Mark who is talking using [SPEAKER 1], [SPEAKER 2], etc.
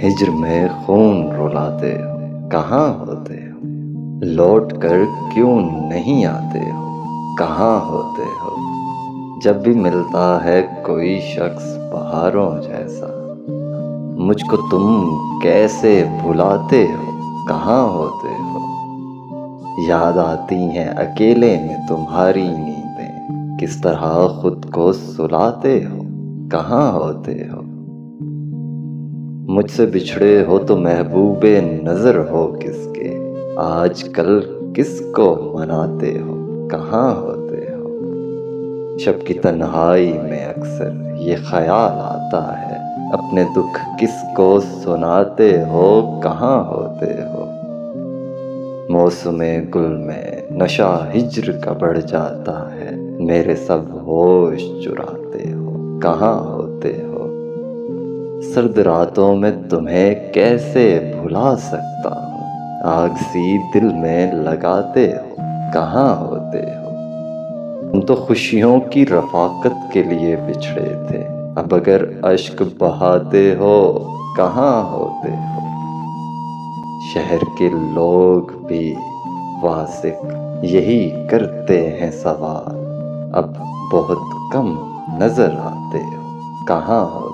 [SPEAKER 1] ہجر میں خون رلاتے ہو، کہاں ہوتے ہو؟ لوٹ کر کیوں نہیں آتے ہو، کہاں ہوتے ہو؟ جب بھی ملتا ہے کوئی شخص بہاروں جیسا، مجھ کو تم کیسے بھلاتے ہو، کہاں ہوتے ہو؟ یاد آتی ہیں اکیلے میں تمہاری نیندیں، کس طرح خود کو سلاتے ہو، کہاں ہوتے ہو؟ مجھ سے بچھڑے ہو تو محبوب نظر ہو کس کے، آج کل کس کو مناتے ہو، کہاں ہوتے ہو؟ شب کی تنہائی میں اکثر یہ خیال آتا ہے، اپنے دکھ کس کو سناتے ہو، کہاں ہوتے ہو؟ موسم گل میں نشہ ہجر کا بڑھ جاتا ہے، میرے سب ہوش چراتے ہو، کہاں ہوتے ہو؟ سرد راتوں میں تمہیں کیسے بھلا سکتا ہوں، آگ سی دل میں لگاتے ہو، کہاں ہوتے ہو؟ تم تو خوشیوں کی رفاقت کے لیے بچھڑے تھے، اب اگر اشک بہاتے ہو، کہاں ہوتے ہو؟ شہر کے لوگ بھی واثق یہی کرتے ہیں سوال، اب بہت کم نظر آتے ہو، کہاں ہوتے ہو؟